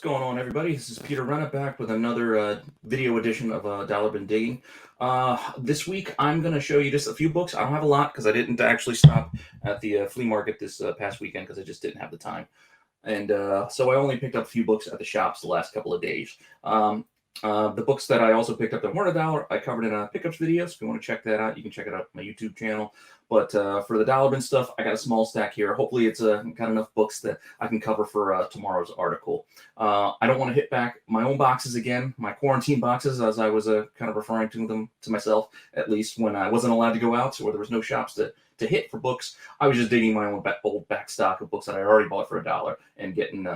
What's going on, everybody? This is Peter Renna back with another video edition of Dollar Bin Digging. This week, I'm going to show you just a few books. I don't have a lot because I didn't actually stop at the flea market this past weekend because I just didn't have the time. And so I only picked up a few books at the shops the last couple of days. The books that I also picked up that weren't $1, I covered in a pickups video. So if you want to check that out, you can check it out on my YouTube channel. But for the dollar bin stuff, I got a small stack here. Hopefully it's got enough books that I can cover for tomorrow's article. I don't want to hit back my own boxes again, my quarantine boxes, as I was kind of referring to them to myself, at least when I wasn't allowed to go out or there was no shops to hit for books. I was just digging my own old back stock of books that I already bought for $1 and getting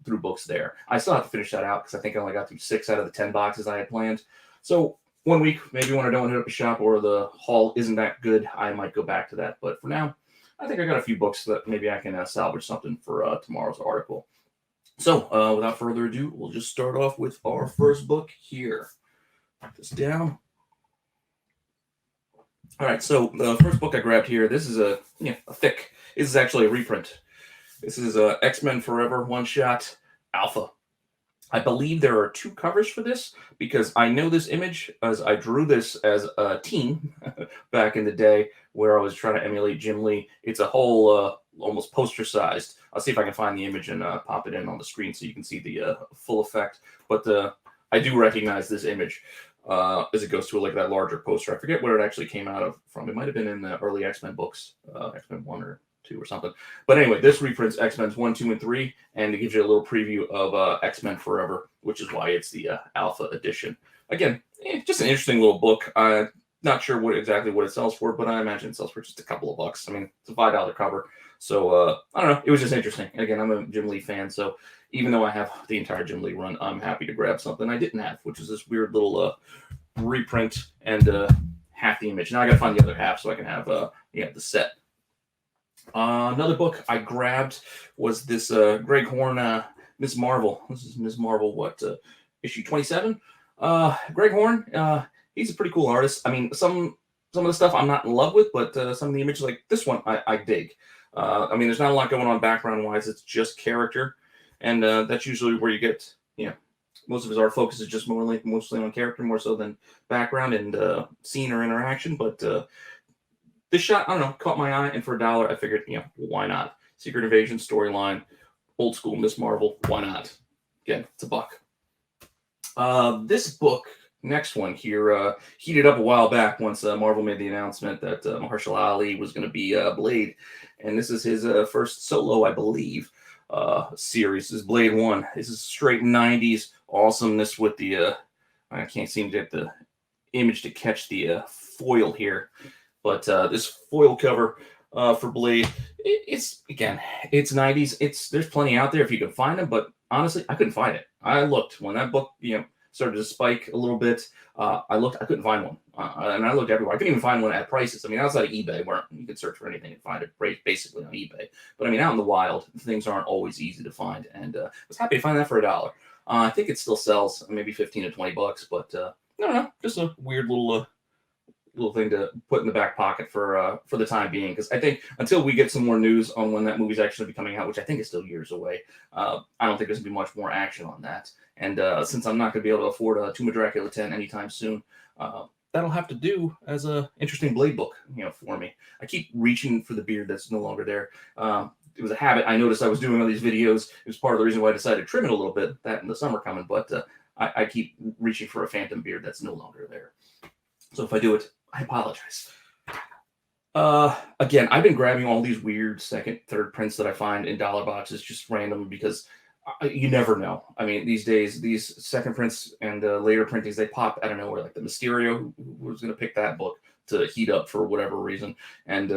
through books there. I still have to finish that out because I think I only got through 6 out of the 10 boxes I had planned. So one week, maybe when I don't hit up a shop or the haul isn't that good, I might go back to that. But for now, I think I got a few books that maybe I can salvage something for tomorrow's article. So without further ado, we'll just start off with our first book here. Put this down. All right, so the first book I grabbed here, this is a thick. This is actually a reprint. This is X-Men Forever one-shot Alpha. I believe there are 2 covers for this because I know this image as I drew this as a teen back in the day where I was trying to emulate Jim Lee. It's a whole almost poster-sized. I'll see if I can find the image and pop it in on the screen so you can see the full effect. But I do recognize this image. As it goes to like that larger poster. I forget where it actually came out from. It might have been in the early X-Men books, X-Men 1 or 2 or something. But anyway, this reprints X-Men 1, 2, and 3, and it gives you a little preview of X-Men Forever, which is why it's the Alpha edition. Again, just an interesting little book. I'm not sure exactly what it sells for, but I imagine it sells for just a couple of bucks. I mean, it's a $5 cover. So, I don't know. It was just interesting. Again, I'm a Jim Lee fan, so even though I have the entire Jim Lee run, I'm happy to grab something I didn't have, which is this weird little reprint and half the image. Now I got to find the other half so I can have the set. Another book I grabbed was this Greg Horn Ms. Marvel. This is Ms. Marvel, issue 27. Greg Horn, he's a pretty cool artist. I mean, some of the stuff I'm not in love with, but some of the images like this one I dig. I mean, there's not a lot going on background-wise. It's just character. And that's usually where you get, most of his art focus is just mostly on character, more so than background and scene or interaction. But this shot, I don't know, caught my eye. And for $1, I figured, why not? Secret Invasion storyline, old school Miss Marvel, why not? Again, it's $1. This book, next one here, heated up a while back once Marvel made the announcement that Mahershala Ali was going to be Blade. And this is his first solo, I believe. Series. This is Blade 1. This is straight 90s awesomeness with the I can't seem to get the image to catch the foil here, but this foil cover for Blade, it's 90s. There's plenty out there if you can find them, but honestly I couldn't find it. I looked when that book started to spike a little bit. I couldn't find one, and I looked everywhere. I couldn't even find one at prices. I mean, outside of eBay, where you could search for anything and find it basically on eBay. But I mean, out in the wild, things aren't always easy to find. And I was happy to find that for $1. I think it still sells maybe 15 to 20 bucks, but I don't know, just a weird little thing to put in the back pocket for the time being. Because I think until we get some more news on when that movie's actually be coming out, which I think is still years away, I don't think there's gonna be much more action on that. And since I'm not going to be able to afford Tomb of Dracula 10 anytime soon, that'll have to do as a interesting Blade book, for me. I keep reaching for the beard that's no longer there. It was a habit. I noticed I was doing all these videos. It was part of the reason why I decided to trim it a little bit, that in the summer coming. But I keep reaching for a phantom beard that's no longer there. So if I do it, I apologize. Again, I've been grabbing all these weird second, third prints that I find in dollar boxes just randomly because you never know. I mean, these days, these second prints and later printings, they pop out of nowhere. Like the Mysterio, who was going to pick that book to heat up for whatever reason. And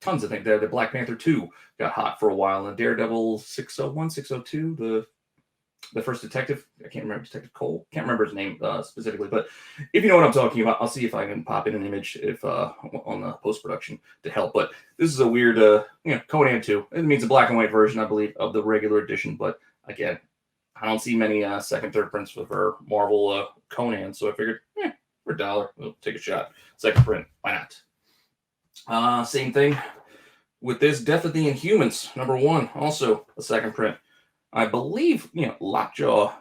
tons of things there. The Black Panther 2 got hot for a while. And Daredevil 601, 602, the first detective, I can't remember, Detective Cole. Can't remember his name specifically. But if you know what I'm talking about, I'll see if I can pop in an image on the post-production to help. But this is a weird, Conan 2. It means a black and white version, I believe, of the regular edition. But again, I don't see many second, third prints for Marvel Conan. So I figured, for $1, we'll take a shot. Second print, why not? Same thing with this Death of the Inhumans, #1. Also a second print. I believe, Lockjaw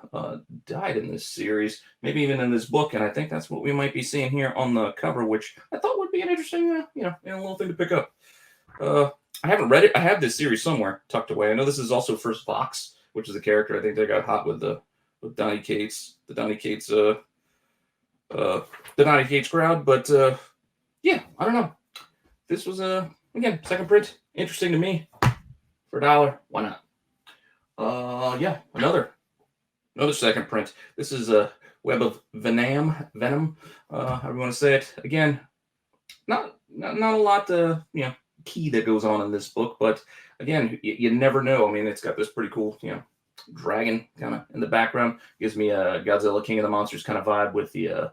died in this series, maybe even in this book, and I think that's what we might be seeing here on the cover, which I thought would be an interesting, a little thing to pick up. I haven't read it. I have this series somewhere tucked away. I know this is also First Vox, which is a character I think they got hot with Donny Cates, the Donny Cates crowd. But yeah, I don't know. This was again, second print, interesting to me. For $1, why not? Yeah, another second print. This is a Web of Venom. However you want to say it. Again, not a lot key that goes on in this book, but again, you never know. I mean, it's got this pretty cool, dragon kind of in the background. Gives me a Godzilla King of the Monsters kind of vibe with the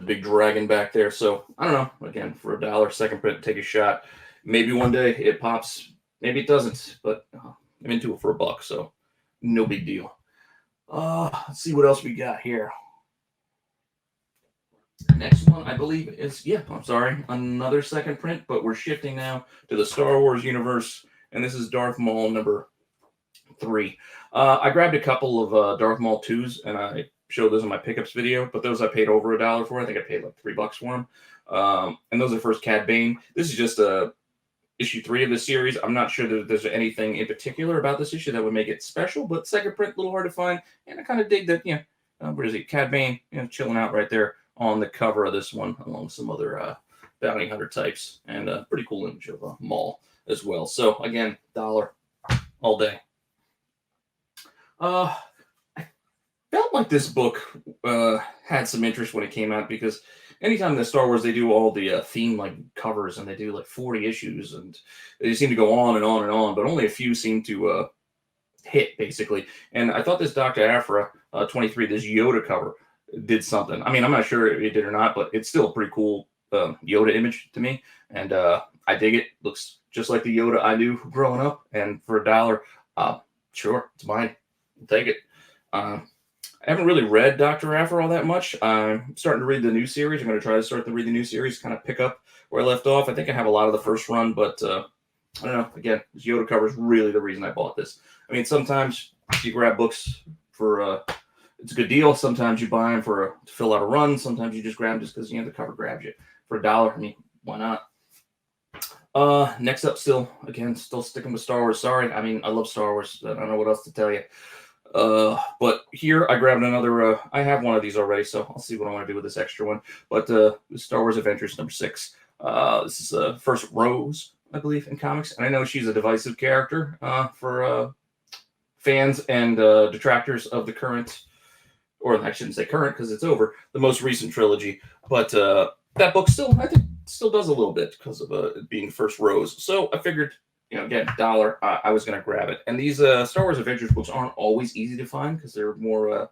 big dragon back there. So I don't know. Again, for $1, second print, take a shot. Maybe one day it pops. Maybe it doesn't. But I'm into it for $1, so no big deal. Let's see what else we got here. Next one, I believe, is another second print, but we're shifting now to the Star Wars universe, and this is Darth Maul number 3. I grabbed a couple of Darth Maul 2s, and I showed those in my pickups video, but those I paid over $1 for. I think I paid like $3 for them. And those are first Cad Bane. This is just issue 3 of the series. I'm not sure that there's anything in particular about this issue that would make it special, but second print, a little hard to find, and I kind of dig that, where is he? Cad Bane, chilling out right there on the cover of this one, along with some other bounty hunter types, and a pretty cool image of Maul as well. So again, $1 all day. I felt like this book had some interest when it came out, because anytime in Star Wars they do all the theme like covers, and they do like 40 issues, and they seem to go on and on and on, but only a few seem to hit basically. And I thought this Dr. Aphra 23, this Yoda cover, did something. I mean, I'm not sure if it did or not, but it's still a pretty cool Yoda image to me, and I dig it. Looks just like the Yoda I knew growing up, and for $1, sure, it's mine. I'll take it. I haven't really read Dr. Aphra all that much. I'm starting to read the new series. I'm going to try to start to read the new series, kind of pick up where I left off. I think I have a lot of the first run, but I don't know. Again, this Yoda cover is really the reason I bought this. I mean, sometimes you grab books for it's a good deal. Sometimes you buy them to fill out a run. Sometimes you just grab them just because the cover grabs you. For $1, I mean, why not? Next up, still sticking with Star Wars. Sorry, I mean, I love Star Wars. I don't know what else to tell you. But here I grabbed another. I have one of these already, so I'll see what I want to do with this extra one. But Star Wars Adventures number 6. This is first Rose, I believe, in comics, and I know she's a divisive character for fans and detractors of the current, or I shouldn't say current because it's over, the most recent trilogy. But that book still does a little bit because of it being first Rose. So I figured, again, $1, I was going to grab it. And these Star Wars Adventures books aren't always easy to find because they're more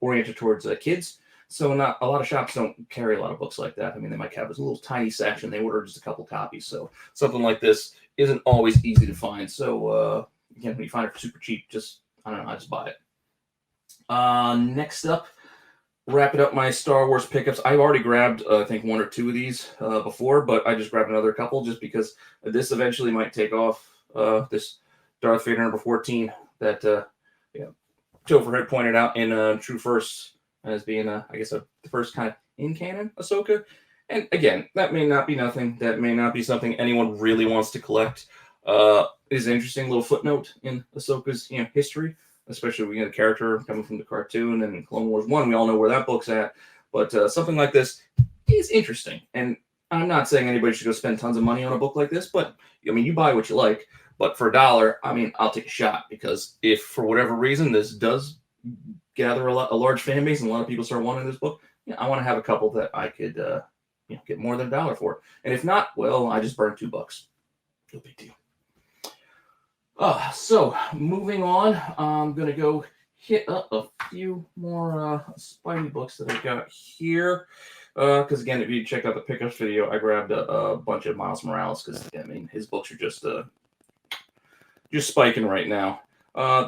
oriented towards kids. So not a lot of shops don't carry a lot of books like that. I mean, they might have this little tiny section. They order just a couple copies. So something like this isn't always easy to find. So again, when you find it for super cheap, I just buy it. Next up, wrapping up my Star Wars pickups. I've already grabbed, I think, 1 or 2 of these before, but I just grabbed another couple just because this eventually might take off. This Darth Vader number 14 that Topher had pointed out in True First as being, I guess, the first kind of in-canon Ahsoka. And again, that may not be nothing. That may not be something anyone really wants to collect. It is an interesting little footnote in Ahsoka's history, especially when the character coming from the cartoon and Clone Wars 1. We all know where that book's at. But something like this is interesting. And I'm not saying anybody should go spend tons of money on a book like this, but I mean, you buy what you like. But for $1, I mean, I'll take a shot, because if for whatever reason this does gather a large fan base and a lot of people start wanting this book, I want to have a couple that I could get more than $1 for. And if not, well, I just burned $2. No big deal. So moving on, I'm gonna go hit up a few more Spidey books that I got here. Because again, if you check out the pickups video, I grabbed a bunch of Miles Morales, because I mean, his books are just spiking right now.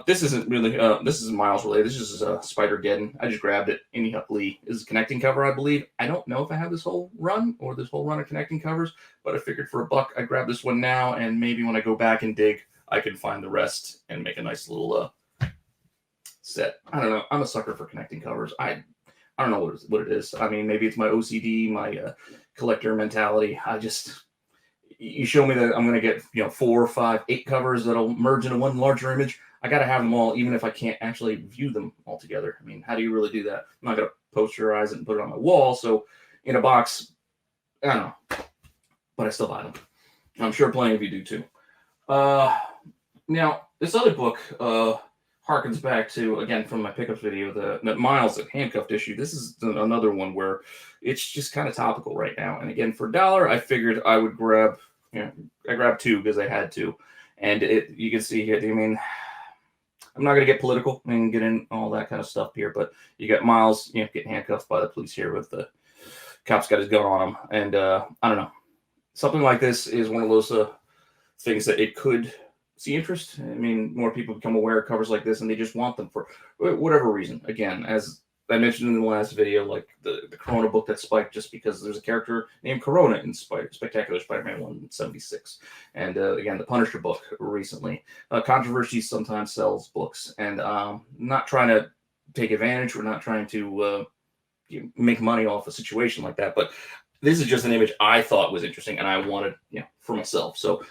This isn't really this is Miles related. This is Spider-Geddon. I just grabbed it. Indy Huck Lee is a connecting cover, I believe. I don't know if I have this whole run of connecting covers, but I figured for $1 I grab this one now, and maybe when I go back and dig, I can find the rest and make a nice little set. I don't know. I'm a sucker for connecting covers. I don't know what it is. I mean, maybe it's my OCD, my collector mentality. You show me that I'm going to get 4, 5, 8 covers that'll merge into one larger image. I got to have them all, even if I can't actually view them all together. I mean, how do you really do that? I'm not going to posterize it and put it on my wall. So in a box, I don't know, but I still buy them. I'm sure plenty of you do too. Now, this other book harkens back to, again, from my pickups video, the Miles and Handcuffed issue. This is another one where it's just kind of topical right now. And again, for $1, I figured I would grab, I grabbed 2 because I had to. And you can see here, I mean, I'm not going to get political and get in all that kind of stuff here, but you got Miles, getting handcuffed by the police here with the cops got his gun on him. And I don't know. Something like this is one of those things that it could see interest. I mean, more people become aware of covers like this and they just want them for whatever reason. Again, as I mentioned in the last video, like the Corona book that spiked just because there's a character named Corona in Spectacular Spider-Man 176. And again, the Punisher book recently. Controversy sometimes sells books. And not trying to take advantage. We're not trying to make money off a situation like that. But this is just an image I thought was interesting and I wanted for myself. So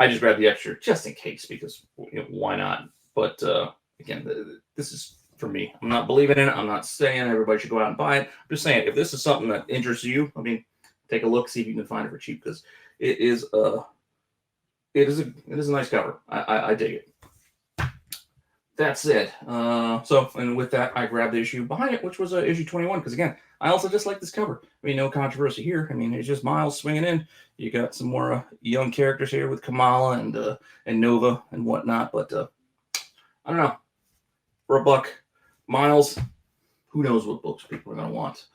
I just grabbed the extra just in case because why not? But again, this is for me. I'm not believing in it. I'm not saying everybody should go out and buy it. I'm just saying if this is something that interests you, I mean, take a look, see if you can find it for cheap because it is a nice cover. I dig it. That's it. And with that, I grabbed the issue behind it, which was issue 21. Because again, I also just like this cover. I mean, no controversy here. I mean, it's just Miles swinging in. You got some more young characters here with Kamala and Nova and whatnot. But I don't know. For $1, Miles, who knows what books people are going to want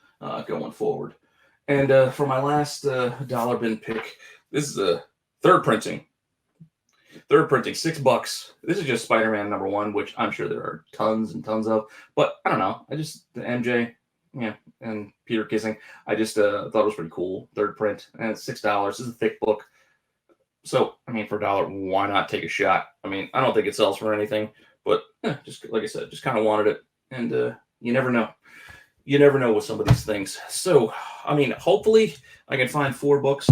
going forward. And for my last dollar bin pick, this is a third printing, $6. This is just Spider-Man #1, which I'm sure there are tons and tons of. But I don't know. The MJ, and Peter kissing. I just thought it was pretty cool. Third print, and it's $6. This is a thick book. So, I mean, for $1, why not take a shot? I mean, I don't think it sells for anything. But just like I said, just kind of wanted it. And you never know. You never know with some of these things. So, I mean, hopefully I can find 4 books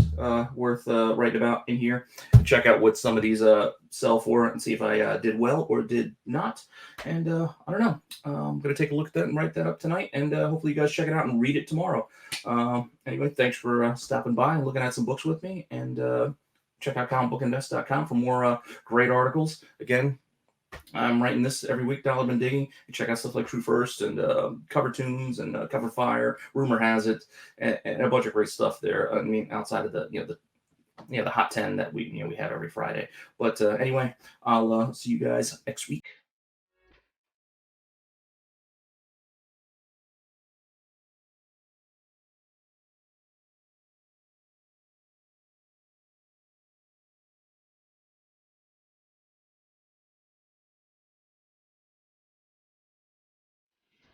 worth writing about in here. Check out what some of these sell for and see if I did well or did not. And I don't know. I'm going to take a look at that and write that up tonight. And hopefully you guys check it out and read it tomorrow. Anyway, thanks for stopping by and looking at some books with me. And check out comicbookinvest.com for more great articles. Again, I'm writing this every week. Dollar Bin Digging. You check out stuff like True First and Cover Tunes and Cover Fire. Rumor Has It, and a bunch of great stuff there. I mean, outside of the Hot 10 that we have every Friday. But anyway, I'll see you guys next week.